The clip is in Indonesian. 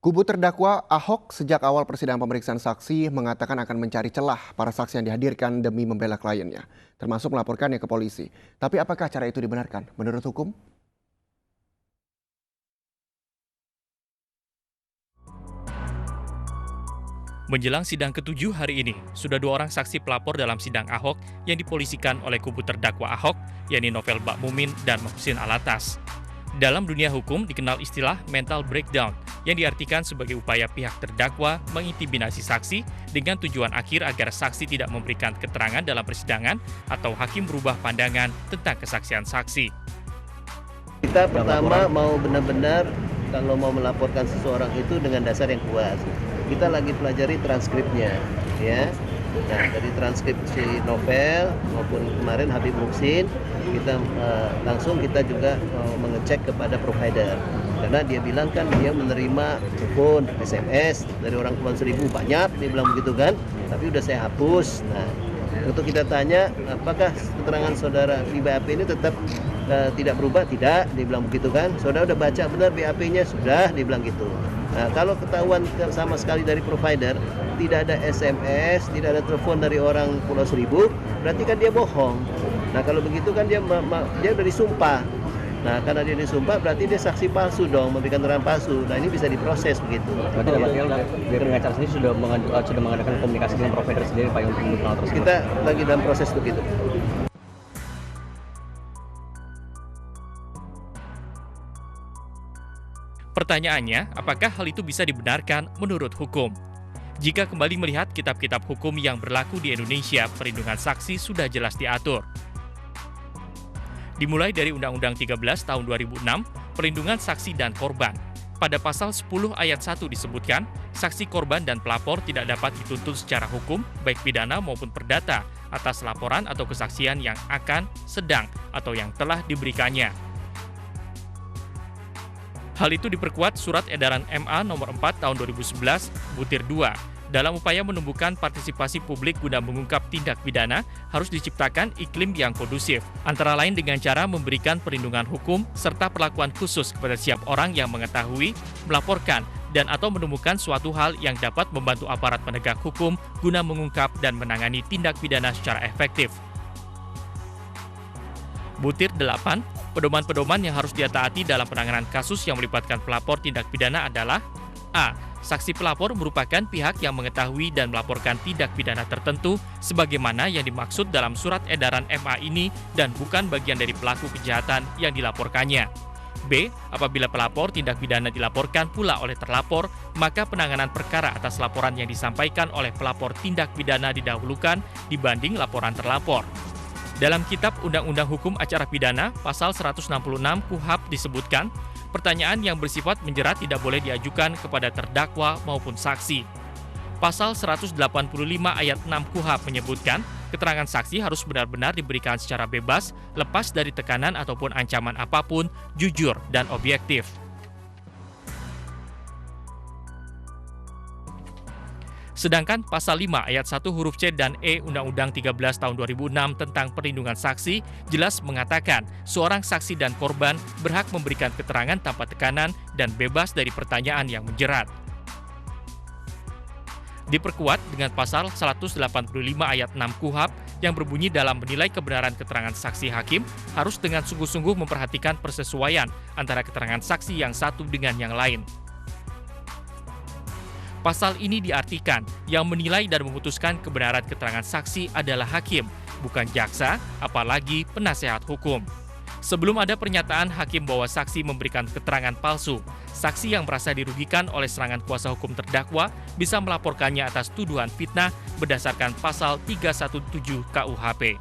Kubu terdakwa Ahok sejak awal persidangan pemeriksaan saksi mengatakan akan mencari celah para saksi yang dihadirkan demi membela kliennya, termasuk melaporkannya ke polisi. Tapi apakah cara itu dibenarkan menurut hukum? Menjelang sidang ketujuh hari ini, sudah dua orang saksi pelapor dalam sidang Ahok yang dipolisikan oleh kubu terdakwa Ahok, yakni Novel Bakmumin dan Muhsin Alatas. Dalam dunia hukum dikenal istilah mental breakdown, yang diartikan sebagai upaya pihak terdakwa mengintimidasi saksi dengan tujuan akhir agar saksi tidak memberikan keterangan dalam persidangan atau hakim berubah pandangan tentang kesaksian saksi. Kita pertama mau benar-benar kalau mau melaporkan seseorang itu dengan dasar yang kuat. Kita lagi pelajari transkripnya, ya. Nah, dari transkrip si Novel maupun kemarin Habib Muhsin, kita langsung kita juga mengecek kepada provider. Karena dia bilang kan dia menerima telepon, SMS dari orang Kepulauan Seribu banyak, dia bilang begitu kan. Tapi udah saya hapus. Nah, untuk kita tanya apakah keterangan saudara di BAP ini tetap tidak berubah? Tidak, dia bilang begitu kan. Saudara udah baca benar BAP-nya? Sudah, dia bilang gitu. Nah, kalau ketahuan sama sekali dari provider, tidak ada SMS, tidak ada telepon dari orang Pulau Seribu, berarti kan dia bohong. Nah, kalau begitu kan dia udah disumpah. Nah, karena dia disumpah berarti dia saksi palsu dong, memberikan keterangan palsu. Nah, ini bisa diproses begitu. Berarti biar pengacara sendiri sudah mengadakan komunikasi dengan provider sendiri Pak untuk mendukung hal tersebut. Kita lagi dalam proses begitu. Pertanyaannya, apakah hal itu bisa dibenarkan menurut hukum? Jika kembali melihat kitab-kitab hukum yang berlaku di Indonesia, perlindungan saksi sudah jelas diatur. Dimulai dari Undang-Undang 13 tahun 2006, perlindungan saksi dan korban. Pada pasal 10 ayat 1 disebutkan, saksi korban dan pelapor tidak dapat dituntut secara hukum, baik pidana maupun perdata, atas laporan atau kesaksian yang akan, sedang, atau yang telah diberikannya. Hal itu diperkuat Surat Edaran MA nomor 4 tahun 2011, butir 2. Dalam upaya menumbuhkan partisipasi publik guna mengungkap tindak pidana, harus diciptakan iklim yang kondusif, antara lain dengan cara memberikan perlindungan hukum serta perlakuan khusus kepada setiap orang yang mengetahui, melaporkan, dan atau menemukan suatu hal yang dapat membantu aparat penegak hukum guna mengungkap dan menangani tindak pidana secara efektif. Butir 8, pedoman-pedoman yang harus ditaati dalam penanganan kasus yang melibatkan pelapor tindak pidana adalah A. Saksi pelapor merupakan pihak yang mengetahui dan melaporkan tindak pidana tertentu sebagaimana yang dimaksud dalam surat edaran MA ini dan bukan bagian dari pelaku kejahatan yang dilaporkannya. B. Apabila pelapor tindak pidana dilaporkan pula oleh terlapor, maka penanganan perkara atas laporan yang disampaikan oleh pelapor tindak pidana didahulukan dibanding laporan terlapor. Dalam Kitab Undang-Undang Hukum Acara Pidana, pasal 166 KUHAP disebutkan, pertanyaan yang bersifat menjerat tidak boleh diajukan kepada terdakwa maupun saksi. Pasal 185 ayat 6 KUHAP menyebutkan, keterangan saksi harus benar-benar diberikan secara bebas, lepas dari tekanan ataupun ancaman apapun, jujur dan objektif. Sedangkan pasal 5 ayat 1 huruf C dan E Undang-Undang 13 tahun 2006 tentang perlindungan saksi jelas mengatakan seorang saksi dan korban berhak memberikan keterangan tanpa tekanan dan bebas dari pertanyaan yang menjerat. Diperkuat dengan pasal 185 ayat 6 KUHAP yang berbunyi dalam menilai kebenaran keterangan saksi hakim harus dengan sungguh-sungguh memperhatikan persesuaian antara keterangan saksi yang satu dengan yang lain. Pasal ini diartikan yang menilai dan memutuskan kebenaran keterangan saksi adalah hakim, bukan jaksa, apalagi penasehat hukum. Sebelum ada pernyataan hakim bahwa saksi memberikan keterangan palsu, saksi yang merasa dirugikan oleh serangan kuasa hukum terdakwa bisa melaporkannya atas tuduhan fitnah berdasarkan pasal 317 KUHP.